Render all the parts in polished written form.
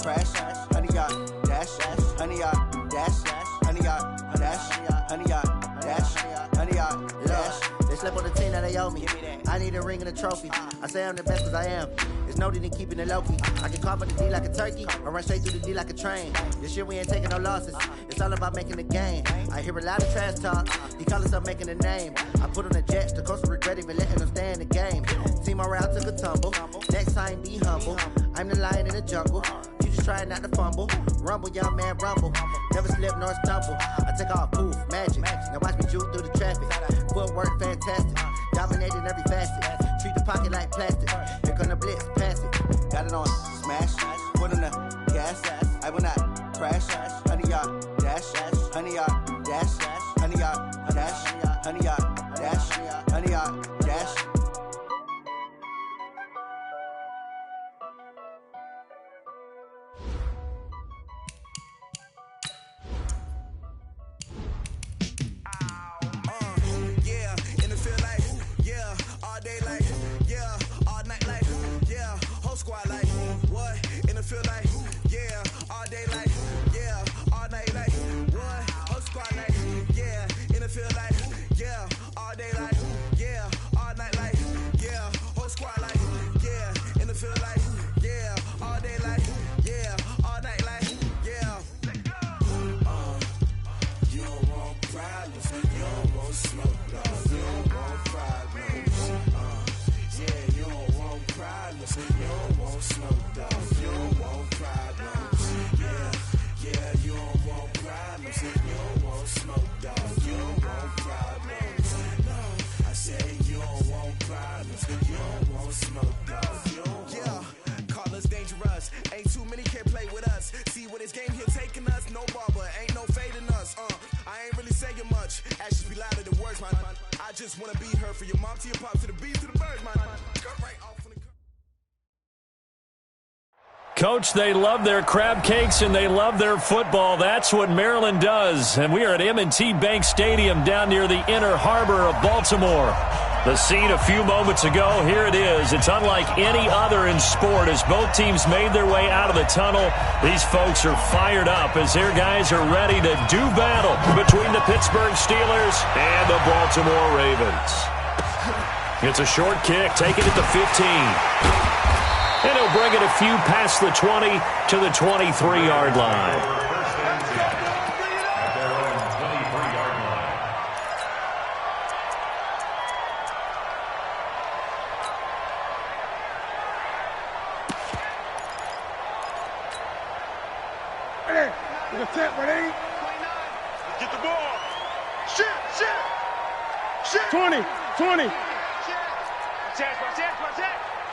crash, 100 yard dash, 100 yard dash, 100 yard dash, 100 yard dash, 100 yard dash. They slept on the team that they owe me. I need a ring and a trophy. I say I'm the best because I am. There's no need in keeping it low-key. I can carve on the D like a turkey or run straight through the D like a train. This year we ain't taking no losses. It's all about making the game. I hear a lot of trash talk. He call us up making a name. I put on the Jets. The coach will regret even letting them stay in the game. Team morale took a tumble. Next time be humble. I'm the lion in the jungle. You just trying not to fumble. Rumble, young man, rumble. Never slip nor stumble. I take off, poof, magic. Now watch me juke through the traffic. Footwork fantastic. Dominating every facet. Treat the pocket like plastic. Here come the blitz, pass it. Got it on smash. Put on the gas. I will not crash. 100 yard dash. 100 yard dash. 100 yard dash. 100 yard dash. 100 yard dash. Feel like, yeah, all day like, yeah, all night like, what? Whole squad like, yeah, in the field like, yeah, all day like, yeah, all night like, yeah, whole squad like, yeah, in the field like, yeah, all day like, yeah, all night like, yeah. You don't want problems, you don't want smoke, you don't want problems. Yeah, you don't want problems, you don't want smoke, you don't want problems. Yeah, you don't want problems, you don't want smoke, dog. You don't want problems. No, I say you don't want problems, you don't want smoke, dog. Yeah, call us dangerous. Ain't too many can play with us. See what this game here taking us. No barber, ain't no fading us. I ain't really saying much. Actions be louder than words, man. I just wanna be heard for your mom to your pop to the beat to the birds, man. Cut right off. Coach, they love their crab cakes and they love their football. That's what Maryland does. And we are at M&T Bank Stadium down near the Inner Harbor of Baltimore. The scene a few moments ago, here it is. It's unlike any other in sport as both teams made their way out of the tunnel. These folks are fired up as their guys are ready to do battle between the Pittsburgh Steelers and the Baltimore Ravens. It's a short kick, taken at the 15. And he'll bring it a few past the 20 to the 23-yard line. Ready? We're set, ready? Get the ball. Shit. 20.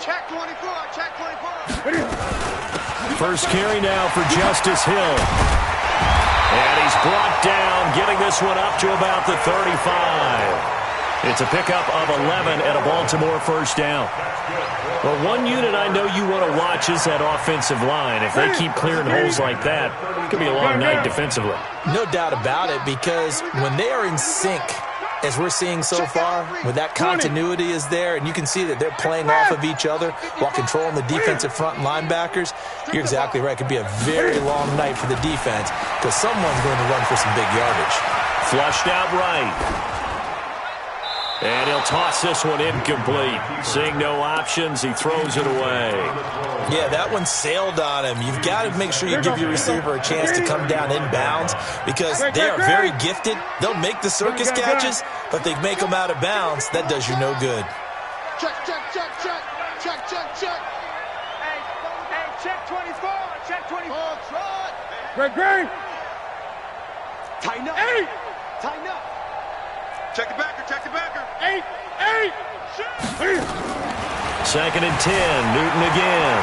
Check 24. Ready? First carry now for Justice Hill. And he's brought down, getting this one up to about the 35. It's a pickup of 11 and a Baltimore first down. Well, one unit I know you want to watch is that offensive line. If they keep clearing holes like that, it could be a long night defensively. No doubt about it, because when they are in sync, as we're seeing so far, when that continuity is there and you can see that they're playing off of each other while controlling the defensive front linebackers, you're exactly right. It could be a very long night for the defense because someone's going to run for some big yardage. Flushed out right. And he'll toss this one incomplete. Seeing no options, he throws it away. Yeah, that one sailed on him. You've got to make sure you give your receiver a chance to come down inbounds because they are very gifted. They'll make the circus catches, but they make them out of bounds. That does you no good. Check. Hey, check 24. Check 24. Greg. Tighten up. Hey. Tighten up. Check the backer. 8. Second and 10. Newton again.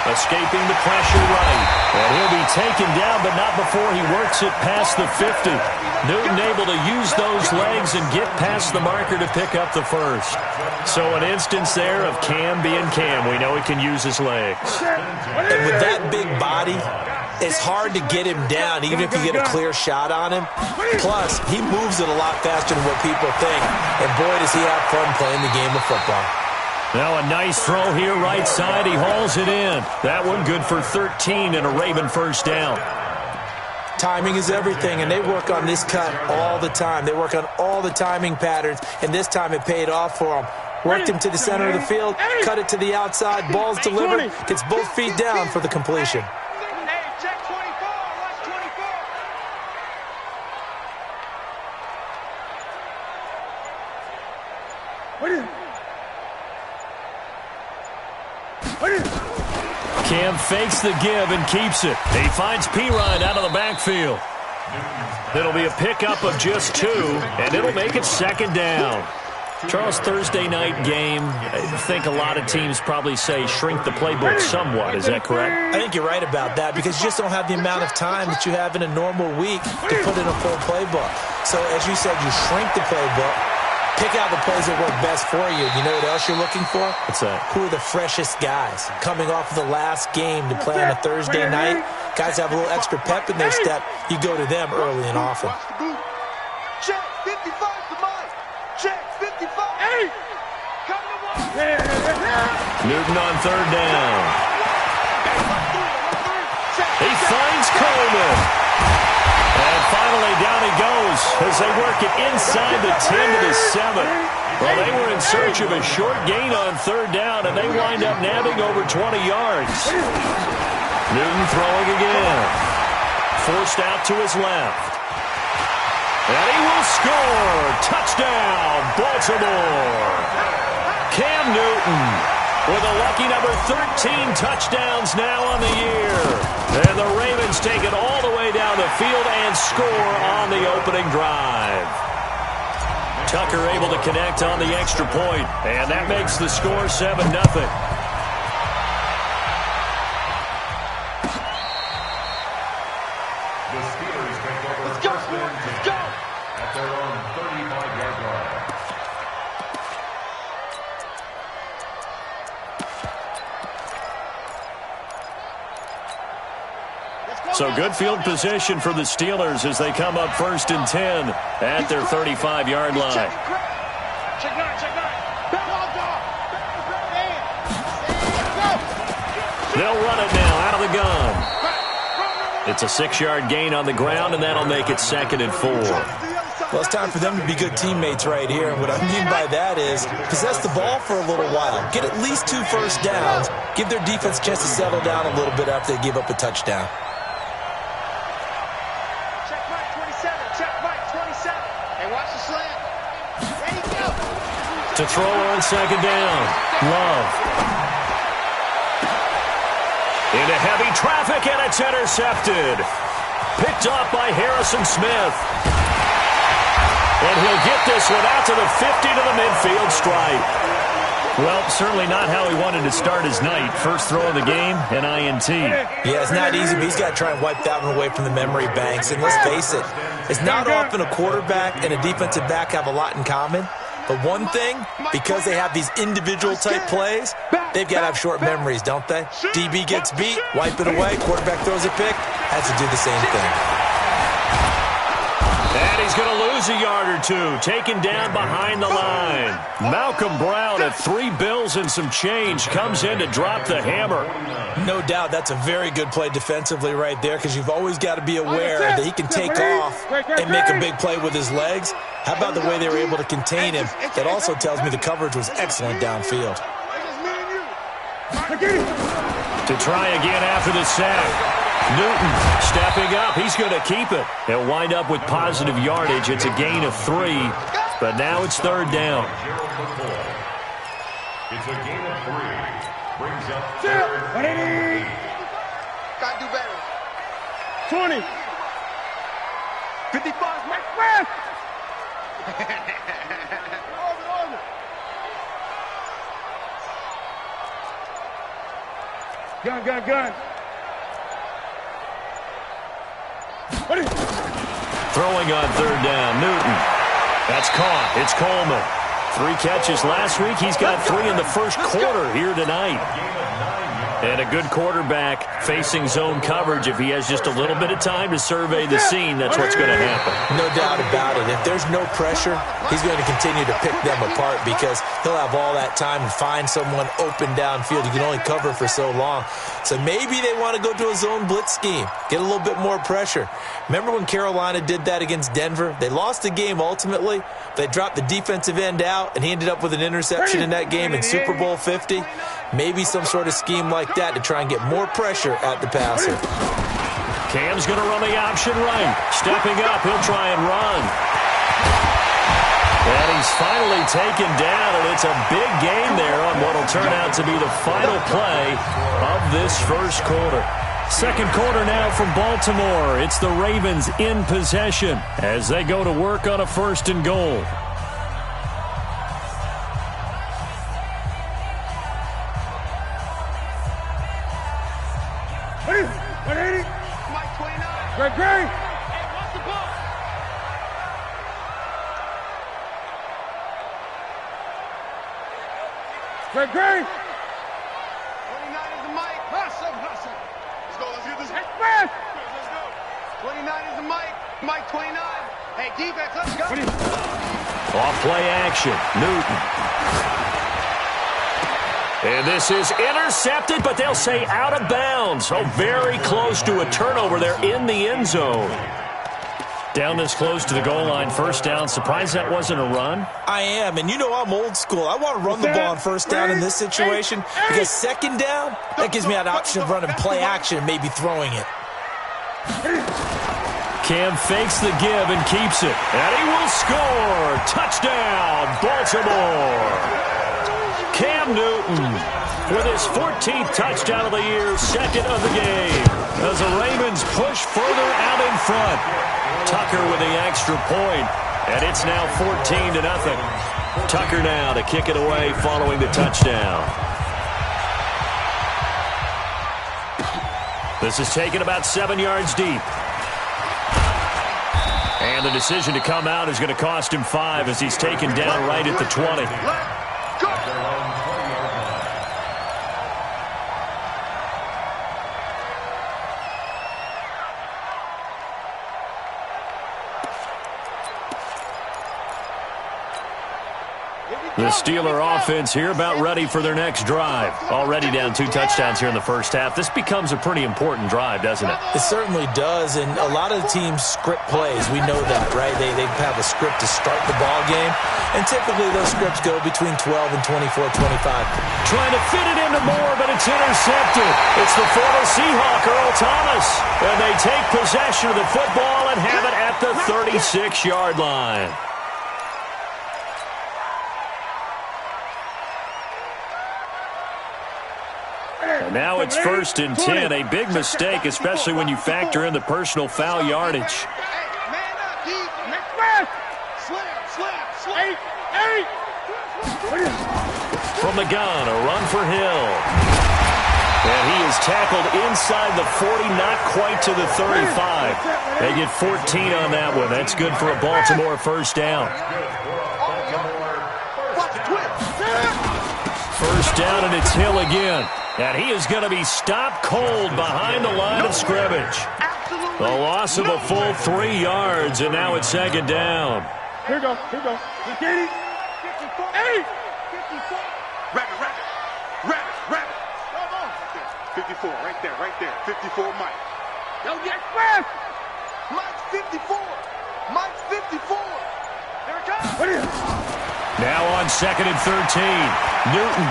Escaping the pressure right. And he'll be taken down, but not before he works it past the 50. Newton able to use those legs and get past the marker to pick up the first. So an instance there of Cam being Cam. We know he can use his legs. And with that big body, it's hard to get him down, even if you get a clear shot on him. Plus, he moves it a lot faster than what people think. And boy, does he have fun playing the game of football. Now a nice throw here right side. He hauls it in. That one good for 13 and a Raven first down. Timing is everything, and they work on this cut all the time. They work on all the timing patterns, and this time it paid off for them. Worked him to the center of the field, cut it to the outside, ball's delivered, gets both feet down for the completion. Cam fakes the give and keeps it. He finds P-Ryan out of the backfield. It'll be a pickup of just 2, and it'll make it second down. Charles, Thursday night game, I think a lot of teams probably say shrink the playbook somewhat. Is that correct? I think you're right about that because you just don't have the amount of time that you have in a normal week to put in a full playbook. So, as you said, you shrink the playbook, pick out the plays that work best for you. You know what else you're looking for? What's that? Who are the freshest guys coming off of the last game to play on a Thursday night? Guys have a little extra pep in their step. You go to them early and often. Check 55 to mine. Check 55. Hey! Come to one. Newton on third down. He finds Coleman. And finally down he goes as they work it inside the 10 to the 7. Well, they were in search of a short gain on third down, and they wind up nabbing over 20 yards. Newton throwing again. Forced out to his left. And he will score. Touchdown, Baltimore. Cam Newton with a lucky number 13 touchdowns now on the year. And the Ravens take it all the way down the field and score on the opening drive. Tucker able to connect on the extra point, and that makes the score 7-0. So good field position for the Steelers as they come up 1st and 10 at their 35-yard line. Check nine. They'll run it now out of the gun. It's a 6-yard gain on the ground, and that'll make it 2nd and 4. Well, it's time for them to be good teammates right here. And what I mean by that is possess the ball for a little while. Get at least 2 first downs. Give their defense a chance to settle down a little bit after they give up a touchdown. To throw on 2nd down. Love. Into heavy traffic, and it's intercepted. Picked off by Harrison Smith. And he'll get this one out to the 50 to the midfield stripe. Well, certainly not how he wanted to start his night. First throw of the game, an INT. Yeah, it's not easy, but he's got to try and wipe that one away from the memory banks. And let's face it, it's not often a quarterback and a defensive back have a lot in common. But one thing, because they have these individual type plays, they've got to have short memories, don't they? DB gets beat, wipe it away, quarterback throws a pick, has to do the same thing. And he's going to lose a yard or 2, taken down behind the line. Malcolm Brown at 3 bills and some change comes in to drop the hammer. No doubt that's a very good play defensively right there because you've always got to be aware that he can take off and make a big play with his legs. How about the way they were able to contain him? That also tells me the coverage was excellent downfield. To try again after the sack. Newton stepping up. He's going to keep it. He'll wind up with positive yardage. It's a gain of 3, but now it's 3rd down. It's a gain of 3. Brings up 3rd. Gotta do better. 20. 55. Mike. Gun. Throwing on 3rd down, Newton. That's caught. It's Coleman. 3 catches last week. He's got 3 in the first quarter here tonight. And a good quarterback facing zone coverage. If he has just a little bit of time to survey the scene, that's what's going to happen. No doubt about it. If there's no pressure, he's going to continue to pick them apart because he'll have all that time to find someone open downfield. You can only cover for so long. So maybe they want to go to a zone blitz scheme, get a little bit more pressure. Remember when Carolina did that against Denver? They lost the game ultimately. They dropped the defensive end out, and he ended up with an interception in that game in Super Bowl 50. Maybe some sort of scheme like that to try and get more pressure at the passer. Cam's going to run the option right. Stepping up, he'll try and run. And he's finally taken down, and it's a big gain there on what will turn out to be the final play of this first quarter. Second quarter now from Baltimore. It's the Ravens in possession as they go to work on a 1st and goal. Mike 29. Greg Gray. Hey, what's the ball? Greg Gray. 29 is the Mike. Hustle. Let's go. Let's get this. Express. Let's go. 29 is the Mike. Mike 29. Hey, defense, let's go. Off play action. Newton. And this is intercepted, but they'll say out of bounds. Oh, very close to a turnover there in the end zone. Down this close to the goal line, 1st down. Surprised that wasn't a run? I am, and you know I'm old school. I want to run the ball on 1st down in this situation because 2nd down, that gives me an option of running play action and maybe throwing it. Cam fakes the give and keeps it. And he will score. Touchdown, Baltimore. Cam Newton with his 14th touchdown of the year, 2nd of the game. As the Ravens push further out in front. Tucker with the extra point, and it's now 14-0. Tucker now to kick it away following the touchdown. This is taken about 7 yards deep. And the decision to come out is going to cost him 5 as he's taken down right at the 20. The Steeler offense here about ready for their next drive. Already down 2 touchdowns here in the first half. This becomes a pretty important drive, doesn't it? It certainly does, and a lot of the teams script plays. We know that, right? They have a script to start the ball game, and typically those scripts go between 12 and 24, 25. Trying to fit it into Moore, but it's intercepted. It's the former Seahawk, Earl Thomas, and they take possession of the football and have it at the 36-yard line. Now it's 1st and 10. A big mistake, especially when you factor in the personal foul yardage. Man up, D. Slam. From the gun, a run for Hill. And he is tackled inside the 40, not quite to the 35. They get 14 on that one. That's good for a Baltimore 1st down. 1st down, and it's Hill again. And he is going to be stopped cold behind the line of scrimmage. The loss of a full 3 yards, and now it's 2nd down. Here we go. Katie. 54, right there. 54, Mike. Yo, get fast. Mike's 54. There it comes. Now on 2nd and 13. Newton.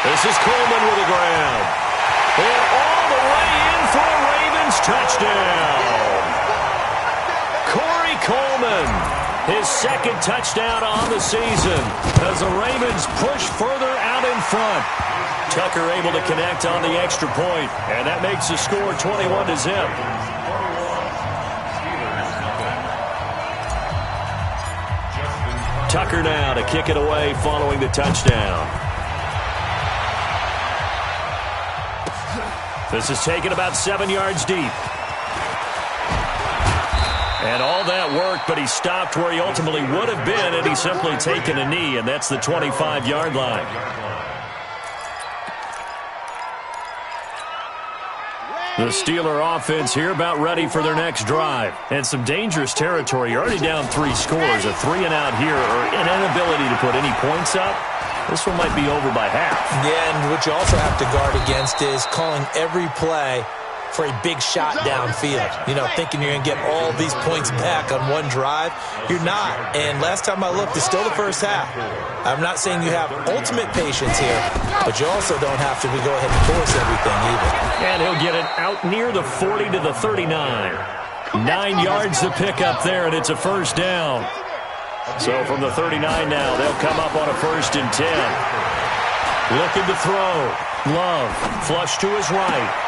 This is Coleman with the ground. And all the way in for a Ravens touchdown. Corey Coleman, his 2nd touchdown on the season as the Ravens push further out in front. Tucker able to connect on the extra point, and that makes the score 21-0. Tucker now to kick it away following the touchdown. This is taken about 7 yards deep. And all that worked, but he stopped where he ultimately would have been, and he's simply taken a knee, and that's the 25-yard line. The Steeler offense here about ready for their next drive. And some dangerous territory. You're already down 3 scores. A 3-and-out here or an inability to put any points up. This one might be over by half. Yeah, and what you also have to guard against is calling every play for a big shot downfield. You know, thinking you're going to get all these points back on one drive. You're not. And last time I looked, it's still the first half. I'm not saying you have ultimate patience here, but you also don't have to go ahead and force everything either. And he'll get it out near the 40 to the 39. 9 yards to pick up there, and it's a first down. So from the 39 now, they'll come up on a 1st and 10. Looking to throw. Love, flush to his right.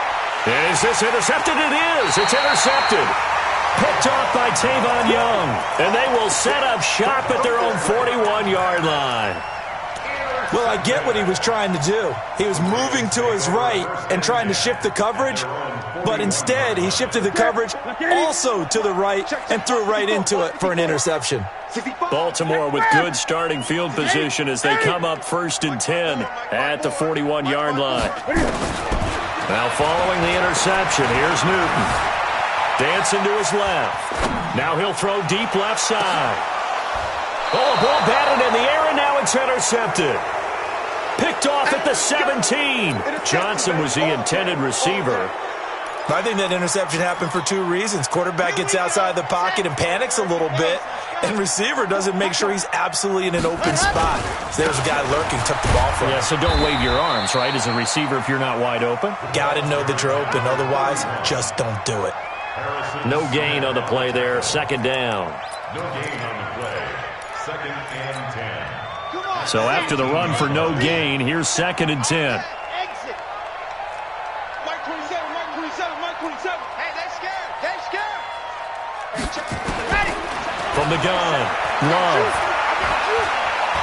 Is this intercepted? It is. It's intercepted. Picked off by Tavon Young. And they will set up shop at their own 41-yard line. Well, I get what he was trying to do. He was moving to his right and trying to shift the coverage, but instead he shifted the coverage also to the right and threw right into it for an interception. Baltimore with good starting field position as they come up 1st and 10 at the 41-yard line. Now following the interception, here's Newton. Dancing to his left. Now he'll throw deep left side. Oh, a ball batted in the air, and now it's intercepted. Picked off at the 17. Johnson was the intended receiver. I think that interception happened for 2 reasons. Quarterback gets outside the pocket and panics a little bit, and receiver doesn't make sure he's absolutely in an open spot. So there's a guy lurking, took the ball from him. Yeah, so don't wave your arms, right, as a receiver if you're not wide open. Got to know that you're open. Otherwise, just don't do it. No gain on the play there. 2nd down. No gain on the play. 2nd and 10. So after the run for no gain, here's 2nd and 10. From the gun, Love.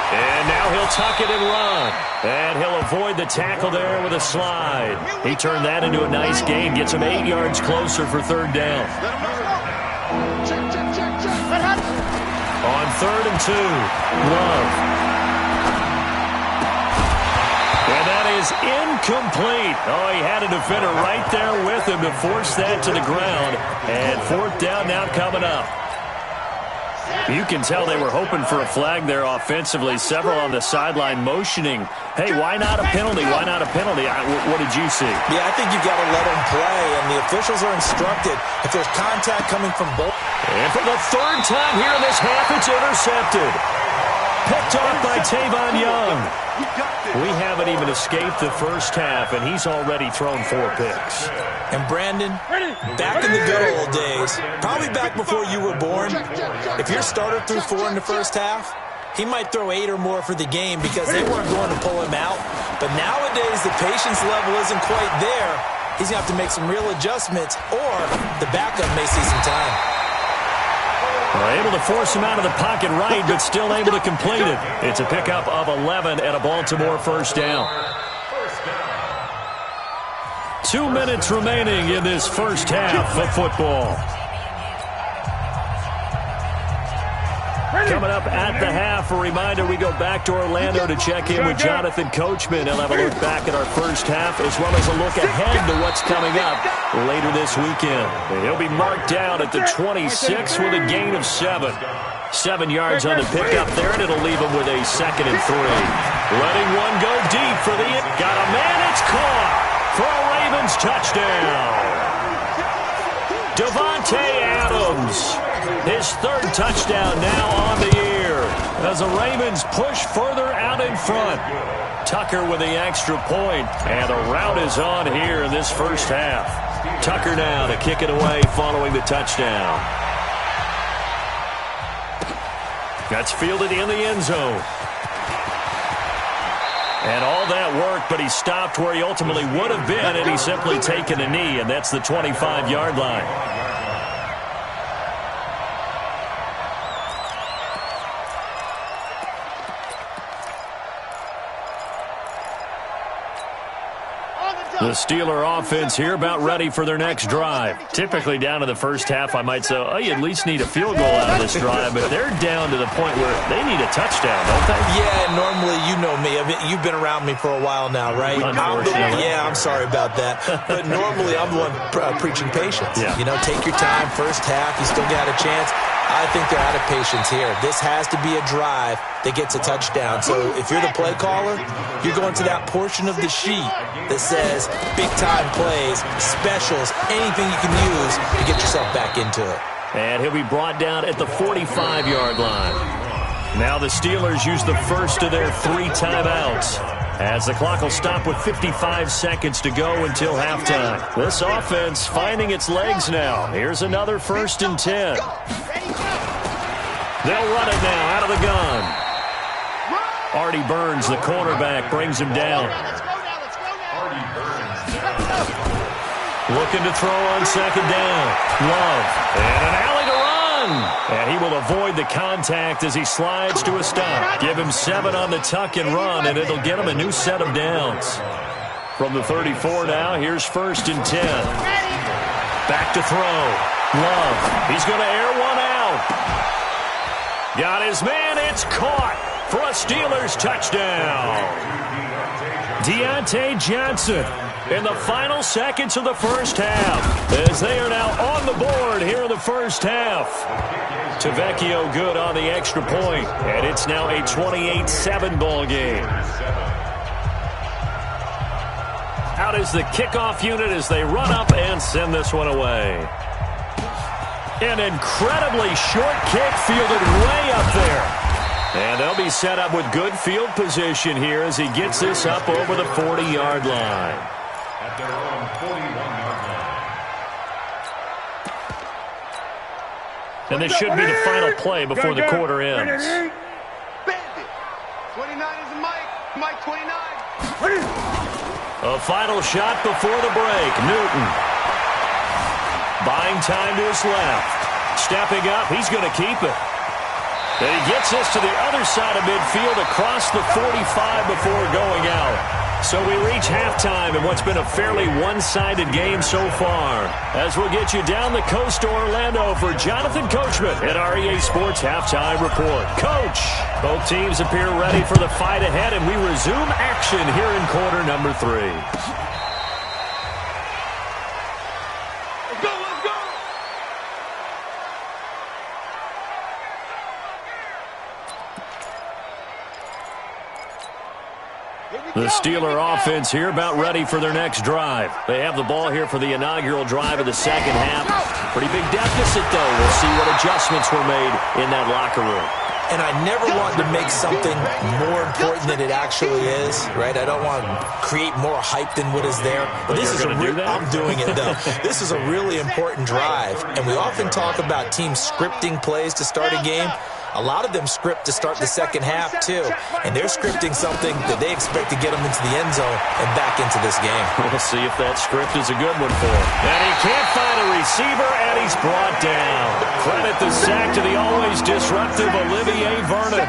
And now he'll tuck it and run. And he'll avoid the tackle there with a slide. He turned that into a nice gain. Gets him 8 yards closer for 3rd down. On 3rd and 2, Love. And that is incomplete. Oh, he had a defender right there with him to force that to the ground. And 4th down now coming up. You can tell they were hoping for a flag there offensively. Several on the sideline motioning. Hey, why not a penalty? Why not a penalty? What did you see? Yeah, I think you've got to let them play, and the officials are instructed if there's contact coming from both. And for the 3rd time here in this half, it's intercepted. Picked off by Tavon Young. We haven't even escaped the first half, and he's already thrown 4 picks. And Brandon, back in the good old days, probably back before you were born, if your starter threw 4 in the first half, he might throw 8 or more for the game because they weren't going to pull him out. But nowadays, the patience level isn't quite there. He's going to have to make some real adjustments, or the backup may see some time. Able to force him out of the pocket right, but still able to complete it. It's a pickup of 11 and a Baltimore 1st down. 2 minutes remaining in this first half of football. Coming up at the half, a reminder, we go back to Orlando to check in with Jonathan Coachman. He'll have a look back at our first half as well as a look ahead to what's coming up later this weekend. He'll be marked down at the 26 with a gain of 7. 7 yards on the pickup there, and it'll leave him with a 2nd and 3. Letting one go deep for the... Got a man, it's caught for a Ravens touchdown. Devontae Adams. His 3rd touchdown now on the year as the Ravens push further out in front. Tucker with the extra point, and the route is on here in this first half. Tucker now to kick it away following the touchdown. That's fielded in the end zone. And all that work, but he stopped where he ultimately would have been, and he's simply taken a knee, and that's the 25-yard line. The Steeler offense here about ready for their next drive. Typically down to the first half, I might say, oh, you at least need a field goal out of this drive, but they're down to the point where they need a touchdown, don't they? Yeah, normally you know me. You've been around me for a while now, right? I'm sorry about that. But normally I'm the one preaching patience. Yeah. You know, take your time, first half, you still got a chance. I think they're out of patience here. This has to be a drive that gets a touchdown. So if you're the play caller, you're going to that portion of the sheet that says big-time plays, specials, anything you can use to get yourself back into it. And he'll be brought down at the 45-yard line. Now the Steelers use the first of their 3 timeouts, as the clock will stop with 55 seconds to go until halftime. This offense finding its legs now. Here's another 1st and 10. They'll run it now out of the gun. Artie Burns, the cornerback, brings him down. Looking to throw on 2nd down. Love. And an alley to run. And he will avoid the contact as he slides to a stop. Give him 7 on the tuck and run, and it'll get him a new set of downs. From the 34 now, here's 1st and 10. Back to throw. Love. He's going to air one out. Got his man. It's caught for a Steelers touchdown. Deontay Johnson in the final seconds of the first half, as they are now on the board here in the first half. Tavecchio good on the extra point, and it's now a 28-7 ball game. Out is the kickoff unit as they run up and send this one away. An incredibly short kick fielded way up there. And they'll be set up with good field position here as he gets this up over the 40-yard line. At their own 41-yard line. And this should be the final play before the quarter ends. Bandit. 29 is Mike. Mike 29. A final shot before the break. Newton. Buying time to his left. Stepping up, he's going to keep it. And he gets us to the other side of midfield across the 45 before going out. So we reach halftime in what's been a fairly one-sided game so far. As we'll get you down the coast to Orlando for Jonathan Coachman at our EA Sports Halftime Report. Coach, both teams appear ready for the fight ahead, and we resume action here in quarter number 3. The Steeler offense here about ready for their next drive. They have the ball here for the inaugural drive of the second half. Pretty big deficit, though. We'll see what adjustments were made in that locker room. And I never want to make something more important than it actually is, right? I don't want to create more hype than what is there. But this is I'm doing it, though. This is a really important drive. And we often talk about teams scripting plays to start a game. A lot of them script to start the second half, too. And they're scripting something that they expect to get them into the end zone and back into this game. We'll see if that script is a good one for him. And he can't find a receiver, and he's brought down. Credit the sack to the always disruptive Olivier Vernon.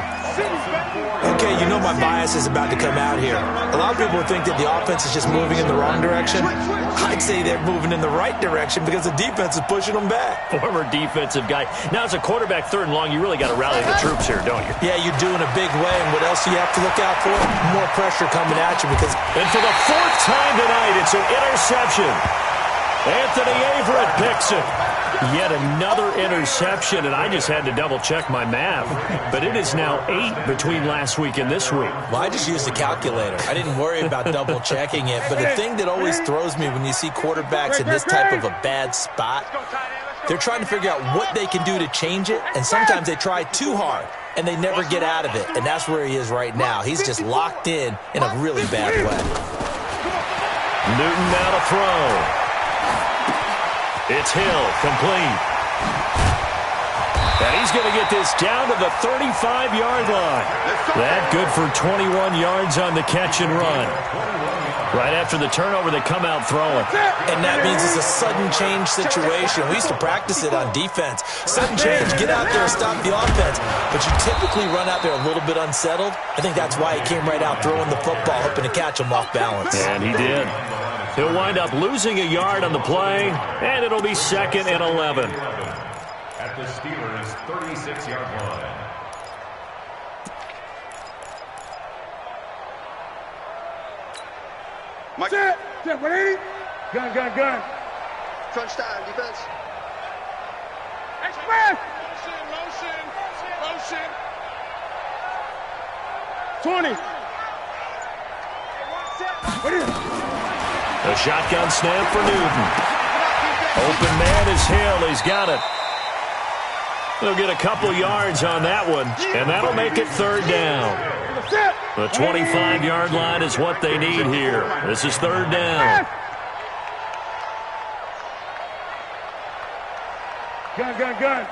Okay, you know my bias is about to come out here. A lot of people think that the offense is just moving in the wrong direction. I'd say they're moving in the right direction because the defense is pushing them back. Former defensive guy. Now, as a quarterback, 3rd and long, you really got to rally the troops here, don't you? Yeah, you do in a big way. And what else do you have to look out for? More pressure coming at you because... And for the 4th time tonight, it's an interception. Anthony Averett picks it. Yet another interception, and I just had to double-check my math. But it is now 8 between last week and this week. Well, I just used a calculator. I didn't worry about double-checking it. But the thing that always throws me when you see quarterbacks in this type of a bad spot, they're trying to figure out what they can do to change it, and sometimes they try too hard, and they never get out of it. And that's where he is right now. He's just locked in a really bad way. Newton now to throw. It's Hill, complete. And he's going to get this down to the 35-yard line. That good for 21 yards on the catch and run. Right after the turnover, they come out throwing. And that means it's a sudden change situation. We used to practice it on defense. Sudden change, get out there and stop the offense. But you typically run out there a little bit unsettled. I think that's why he came right out throwing the football, hoping to catch him off balance. And he did. He'll wind up losing a yard on the play, and it'll be 2nd and 11. At the Steelers' 36-yard line. Mike. Set, 180. Gun. Crunch time, defense. Express. Motion. 20. A shotgun snap for Newton. Open man is Hill. He's got it. They'll get a couple yards on that one, and that'll make it 3rd down. The 25-yard line is what they need here. This is 3rd down. Gun.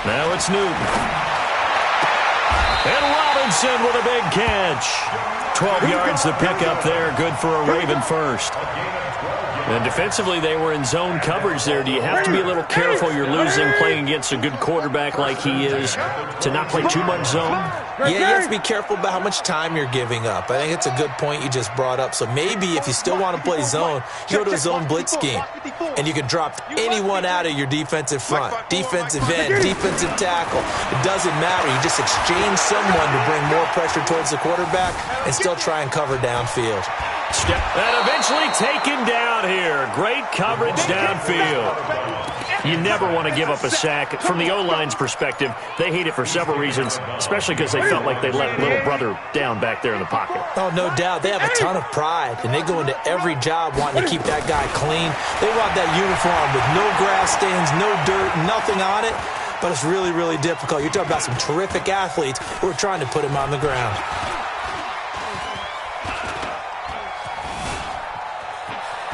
Now it's Newton. And Robinson with a big catch. 12 yards to pick up there. Good for a Raven first. And defensively, they were in zone coverage there. Do you have to be a little careful? You're losing playing against a good quarterback like he is to not play too much zone? Yeah, you have to be careful about how much time you're giving up. I think it's a good point you just brought up. So maybe if you still want to play zone, you go to a zone blitz scheme. And you can drop anyone out of your defensive front. Defensive end, defensive tackle. It doesn't matter. You just exchange someone to bring more pressure towards the quarterback and still try and cover downfield. Step and eventually taken down here. Great coverage downfield. You never want to give up a sack. From the O-line's perspective, they hate it for several reasons, especially because they felt like they let little brother down back there in the pocket. Oh, no doubt. They have a ton of pride, and they go into every job wanting to keep that guy clean. They want that uniform with no grass stains, no dirt, nothing on it, but it's really, really difficult. You're talking about some terrific athletes who are trying to put him on the ground.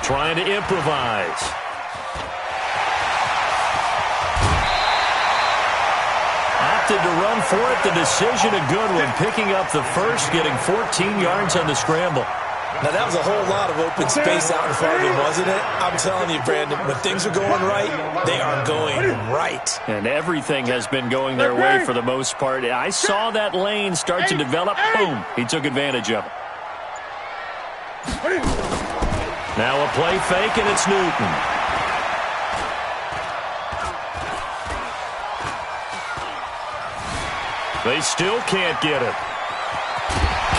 Trying to improvise. Opted to run for it. The decision a good one. Picking up the first, getting 14 yards on the scramble. Now, that was a whole lot of open space out in front of him, wasn't it? I'm telling you, Brandon, when things are going right, they are going right. And everything has been going their way for the most part. I saw that lane start to develop. Boom. He took advantage of it. Now a play fake, and it's Newton. They still can't get it.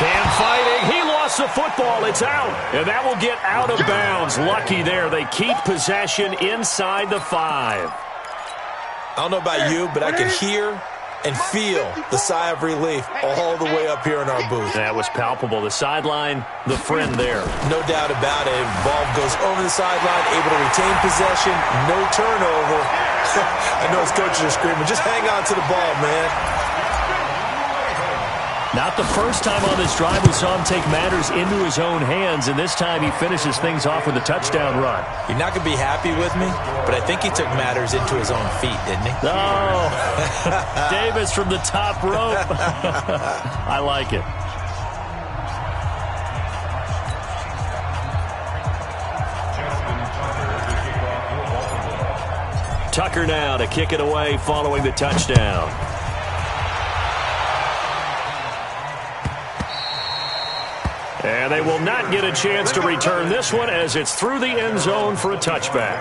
Cam fighting. He lost the football. It's out. And that will get out of bounds. Lucky there. They keep possession inside the 5. I don't know about you, but I could hear and feel the sigh of relief all the way up here in our booth. That was palpable. The sideline, the friend there. No doubt about it. Ball goes over the sideline, able to retain possession, no turnover. I know his coaches are screaming, just hang on to the ball, man. Not the first time on this drive we saw him take matters into his own hands, and this time he finishes things off with a touchdown run. You're not going to be happy with me, but I think he took matters into his own feet, didn't he? Oh, Davis from the top rope. I like it. Tucker now to kick it away following the touchdown. And they will not get a chance to return this one as it's through the end zone for a touchback.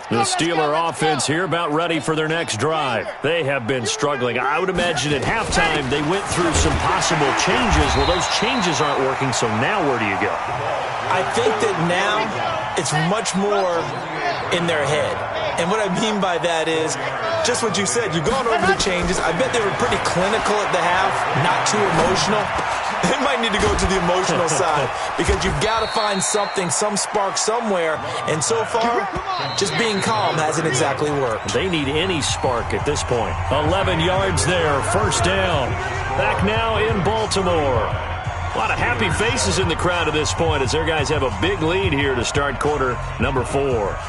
The Steeler offense here about ready for their next drive. They have been struggling. I would imagine at halftime they went through some possible changes. Well, those changes aren't working, so now where do you go? I think that now it's much more in their head. And what I mean by that is just what you said. You're going over the changes. I bet they were pretty clinical at the half, not too emotional. They might need to go to the emotional side because you've got to find something, some spark somewhere. And so far, just being calm hasn't exactly worked. They need any spark at this point. 11 yards there, first down. Back now in Baltimore. A lot of happy faces in the crowd at this point as their guys have a big lead here to start quarter number 4.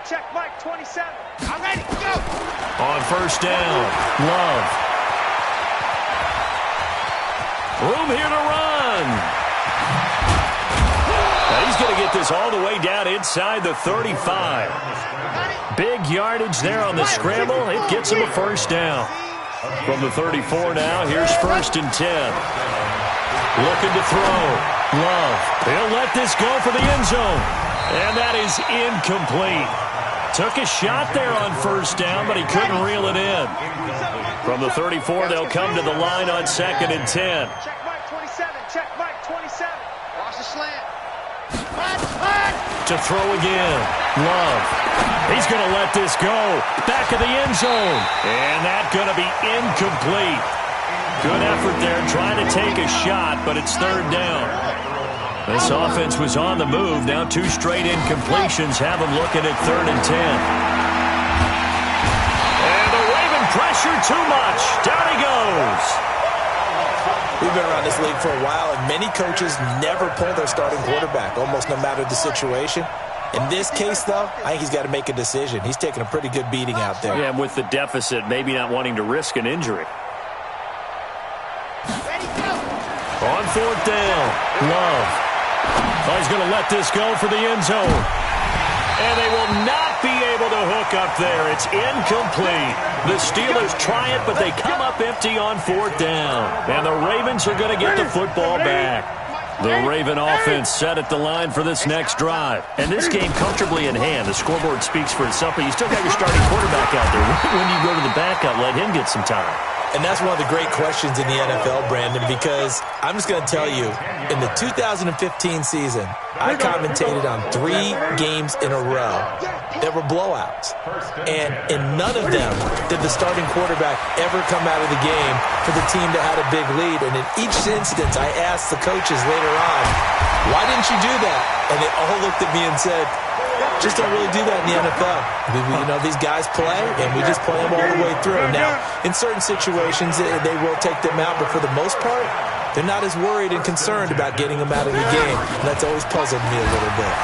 Check Mike, 27. I'm ready, go! On first down, Love. Room here to run. Now he's going to get this all the way down inside the 35. Big yardage there on the scramble. It gets him a first down. From the 34 now, here's 1st and 10. Looking to throw. Love. He'll let this go for the end zone. And that is incomplete. Took a shot there on 1st down, but he couldn't reel it in. From the 34, they'll come to the line on 2nd and 10. Check Mike 27. Check Mike 27. Watch the slant. To throw again. Love. He's going to let this go. Back of the end zone. And that's going to be incomplete. Good effort there trying to take a shot, but it's 3rd down. This offense was on the move. Now 2 straight incompletions have them looking at 3rd and 10. And the Raven pressure too much. Down he goes. We've been around this league for a while, and many coaches never pull their starting quarterback, almost no matter the situation. In this case, though, I think he's got to make a decision. He's taking a pretty good beating out there. Yeah, and with the deficit, maybe not wanting to risk an injury. On 4th down, Love. Oh, he's going to let this go for the end zone. And they will not be able to hook up there. It's incomplete. The Steelers try it, but they come up empty on 4th down. And the Ravens are going to get the football back. The Raven offense set at the line for this next drive. And this game comfortably in hand. The scoreboard speaks for itself, but you still got your starting quarterback out there. When you go to the backup, let him get some time. And that's one of the great questions in the NFL, Brandon, because I'm just going to tell you, in the 2015 season, I commentated on 3 games in a row that were blowouts. And in none of them did the starting quarterback ever come out of the game for the team that had a big lead. And in each instance, I asked the coaches later on, why didn't you do that? And they all looked at me and said, just don't really do that in the NFL. You know, these guys play, and we just play them all the way through. Now, in certain situations, they will take them out, but for the most part, they're not as worried and concerned about getting them out of the game. And that's always puzzled me a little bit.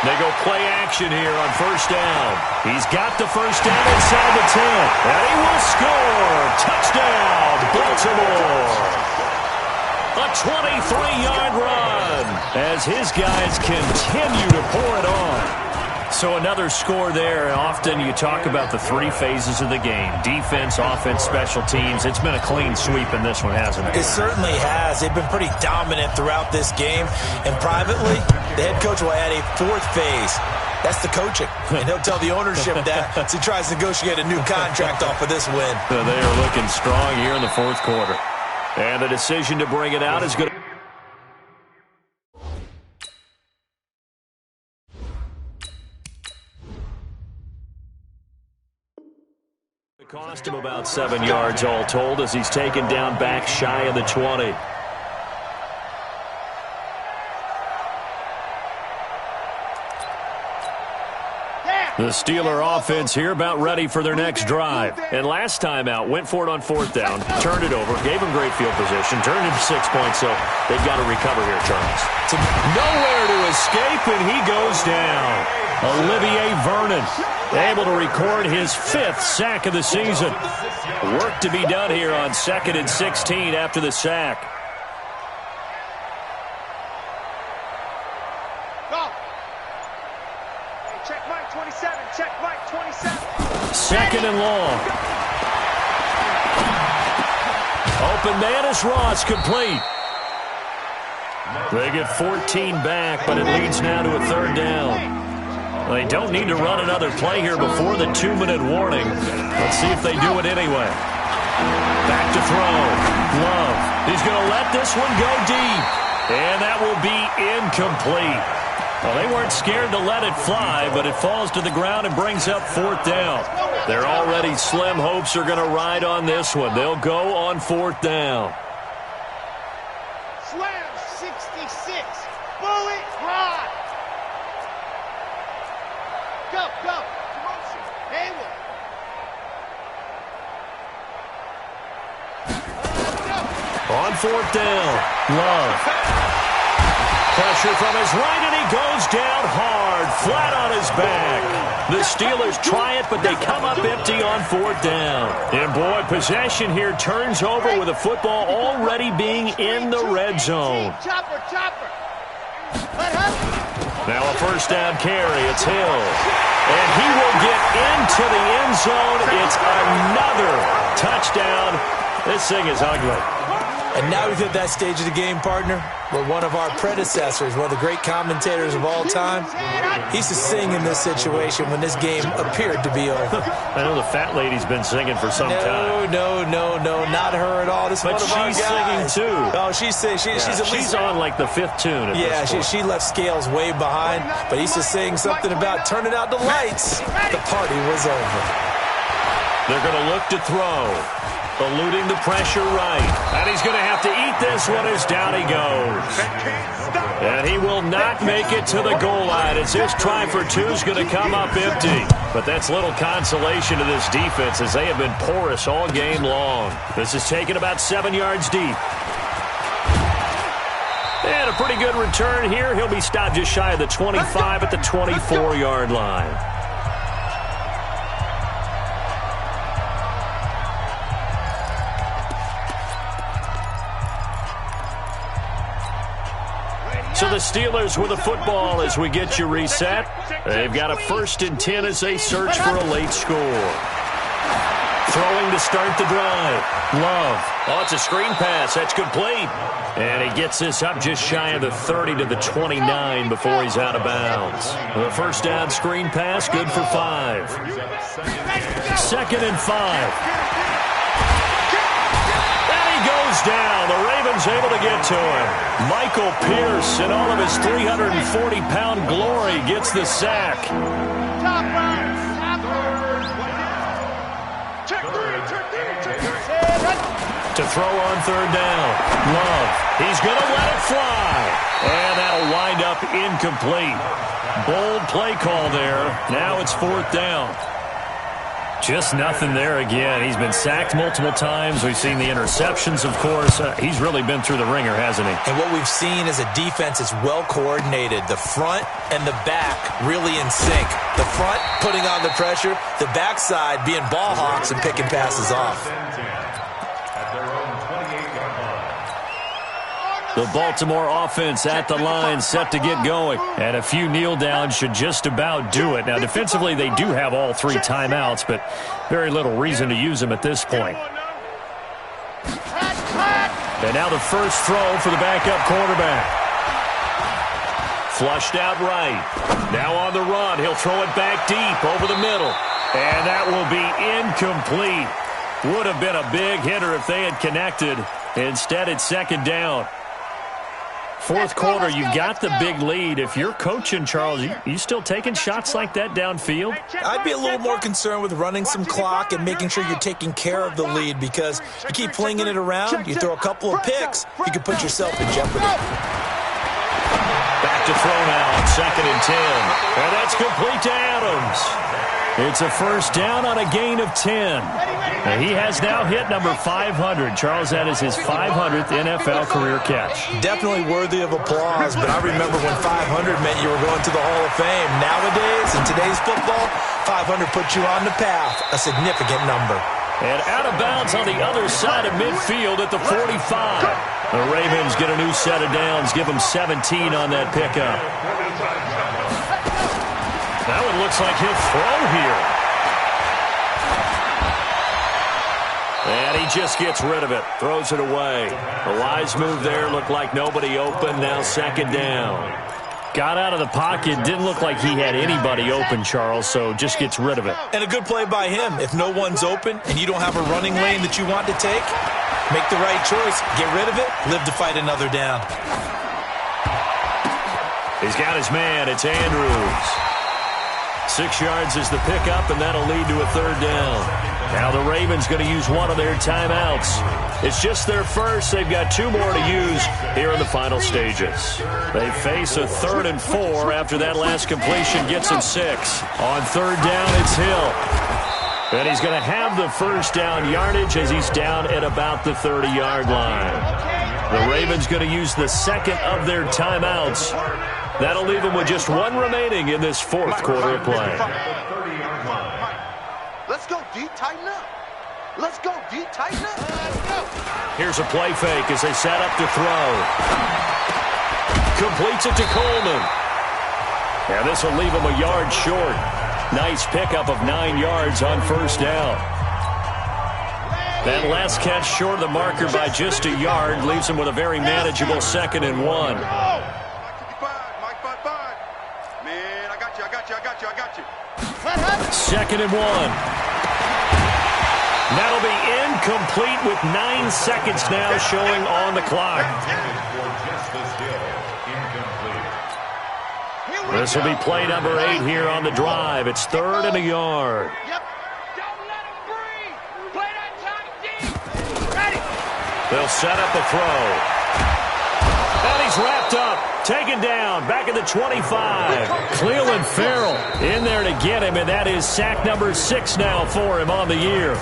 They go play action here on 1st down. He's got the 1st down inside the 10. And he will score. Touchdown, Baltimore. A 23-yard run as his guys continue to pour it on. So another score there. Often you talk about the 3 phases of the game. Defense, offense, special teams. It's been a clean sweep in this one, hasn't it? It certainly has. They've been pretty dominant throughout this game. And privately, the head coach will add a 4th phase. That's the coaching. And he'll tell the ownership that as he tries to negotiate a new contract off of this win. They are looking strong here in the 4th quarter. And the decision to bring it out is good. It cost him about 7 yards all told as he's taken down back shy of the 20. The Steeler offense here about ready for their next drive. And last time out, went for it on 4th down, turned it over, gave him great field position, turned it 6 points, so they've got to recover here, Charles. Nowhere to escape, and he goes down. Olivier Vernon able to record his 5th sack of the season. Work to be done here on 2nd and 16 after the sack. Check Mike 27. 2nd and long. Open man is Ross, complete. They get 14 back, but it leads now to a 3rd down. They don't need to run another play here before the 2-minute warning. Let's see if they do it anyway. Back to throw. Love. He's going to let this one go deep. And that will be incomplete. Well, they weren't scared to let it fly, but it falls to the ground and brings up 4th down. Their already slim hopes are going to ride on this one. They'll go on 4th down. Slam 66. Bullet ride. Go, go. Hayward. On 4th down, Love. Pressure from his right, and he goes down hard, flat on his back. The Steelers try it, but they come up empty on 4th down. And, boy, possession here turns over with the football already being in the red zone. Now a 1st down carry. It's Hill. And he will get into the end zone. It's another touchdown. This thing is ugly. And now we've hit that stage of the game, partner, where one of our predecessors, one of the great commentators of all time, he used to sing in this situation when this game appeared to be over. I know the fat lady's been singing for some time. No, not her at all. This is one of our guys. But she's singing, too. Oh, she's at least on, like, the 5th tune. Yeah, she left Scales way behind, but he used to sing something about turning out the lights. The party was over. They're going to look to throw. Eluding the pressure right. And he's going to have to eat this one as down he goes. And he will not make it to the goal line as his try for 2 is going to come up empty. But that's little consolation to this defense as they have been porous all game long. This is taken about 7 yards deep. And a pretty good return here. He'll be stopped just shy of the 25 at the 24-yard line. So the Steelers with the football as we get you reset. They've got a 1st and 10 as they search for a late score. Throwing to start the drive. Love. Oh, it's a screen pass. That's complete. And he gets this up just shy of the 30 to the 29 before he's out of bounds. The 1st down screen pass, good for 5. 2nd and 5. Goes down. The Ravens able to get to him. Michael Pierce in all of his 340-pound glory gets the sack. To throw on 3rd down. Love. He's going to let it fly. And that'll wind up incomplete. Bold play call there. Now it's 4th down. Just nothing there again. He's been sacked multiple times. We've seen the interceptions, of course. He's really been through the ringer, hasn't he? And what we've seen is a defense that's well coordinated. The front and the back really in sync. The front putting on the pressure. The backside being ball hawks and picking passes off. The Baltimore offense at the line, set to get going. And a few kneel downs should just about do it. Now, defensively, they do have all 3 timeouts, but very little reason to use them at this point. And now the first throw for the backup quarterback. Flushed out right. Now on the run. He'll throw it back deep over the middle. And that will be incomplete. Would have been a big hitter if they had connected. Instead, it's 2nd down. 4th quarter, you've got the big lead. If you're coaching, Charles, you still taking shots like that downfield? I'd be a little more concerned with running some clock and making sure you're taking care of the lead, because you keep flinging it around, you throw a couple of picks, you can put yourself in jeopardy. Back to throw now on 2nd and 10. And that's complete to Adams. It's a 1st down on a gain of 10. And he has now hit number 500. Charles, that is his 500th NFL career catch. Definitely worthy of applause, but I remember when 500 meant you were going to the Hall of Fame. Nowadays, in today's football, 500 puts you on the path, a significant number. And out of bounds on the other side of midfield at the 45. The Ravens get a new set of downs, give them 17 on that pickup. Now it looks like he'll throw here. And he just gets rid of it, throws it away. A wise move there, looked like nobody open, now 2nd down. Got out of the pocket, didn't look like he had anybody open, Charles, so just gets rid of it. And a good play by him. If no one's open and you don't have a running lane that you want to take, make the right choice, get rid of it, live to fight another down. He's got his man, it's Andrews. 6 yards is the pickup, and that'll lead to a 3rd down. Now the Ravens going to use one of their timeouts. It's just their first. They've got 2 more to use here in the final stages. They face a 3rd and 4 after that last completion gets them 6. On 3rd down, it's Hill. And he's going to have the 1st down yardage as he's down at about the 30-yard line. The Ravens going to use the second of their timeouts. That'll leave them with just one remaining in this fourth quarter of play. Let's go, D. Tighten up. Let's go, D. Tighten up. Let's go. Here's a play fake as they set up to throw. Completes it to Coleman. And this will leave him a yard short. Nice pickup of 9 yards on first down. That last catch short of the marker by just a yard leaves him with a very manageable 2nd and 1. Mike 55. Man, I got you. 2nd and 1. That'll be incomplete with 9 seconds now showing on the clock. This will be play number 8 here on the drive. It's 3rd and a yard. Don't let him breathe. Play that tight deep. Ready. They'll set up a throw. And he's wrapped up. Taken down. Back at the 25. Cleveland Farrell in there to get him, and that is sack number 6 now for him on the year.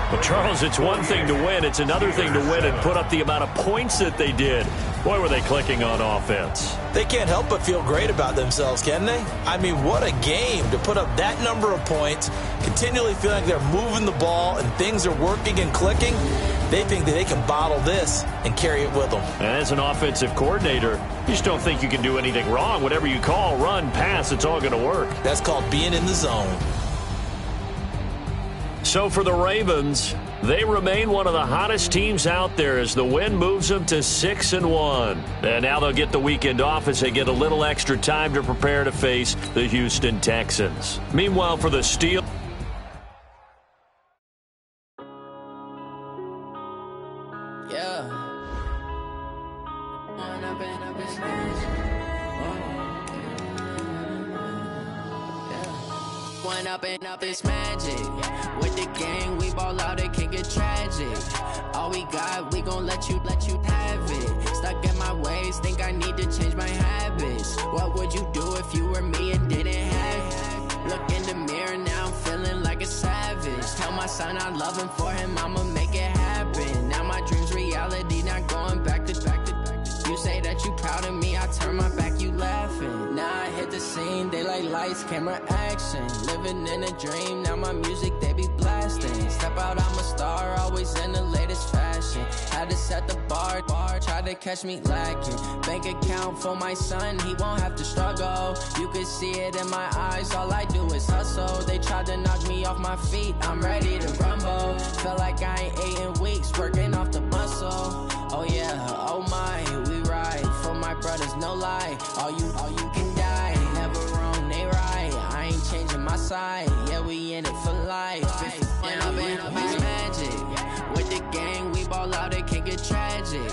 But, Charles, it's one thing to win. It's another thing to win and put up the amount of points that they did. Boy, were they clicking on offense. They can't help but feel great about themselves, can they? I mean, what a game to put up that number of points, continually feeling like they're moving the ball and things are working and clicking. They think that they can bottle this and carry it with them. And as an offensive coordinator, you just don't think you can do anything wrong. Whatever you call, run, pass, it's all going to work. That's called being in the zone. So for the Ravens, they remain one of the hottest teams out there as the win moves them to 6 and 1. And now they'll get the weekend off as they get a little extra time to prepare to face the Houston Texans. Meanwhile, for the Steel. Up is magic. With the gang, we ball out, it can get tragic. All we got, we gon' let you have it. Stuck in my ways, think I need to change my habits. What would you do if you were me and didn't have it? Look in the mirror, now I'm feeling like a savage. Tell my son I love him, for him I'ma make it happen. Now my dream's reality, not going back to. You say that you proud of me, I turn my back, you laughing. Now I hit the scene, they like lights, camera, action. Living in a dream, now my music, they be blasting. Step out, I'm a star, always in the latest fashion. Had to set the bar, try to catch me lacking. Bank account for my son, he won't have to struggle. You can see it in my eyes, all I do is hustle. They tried to knock me off my feet, I'm ready to rumble. Felt like I ain't ate in weeks, working off the muscle. Oh yeah, oh my, we ride for my brothers, no lie. All you can die, never wrong, they right. I ain't changing my side, yeah, we in it for life. When up is magic. With the gang, we ball out, it can get tragic.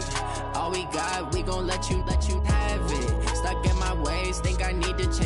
All we got, we gon' let you have it. Stuck in my ways, think I need to change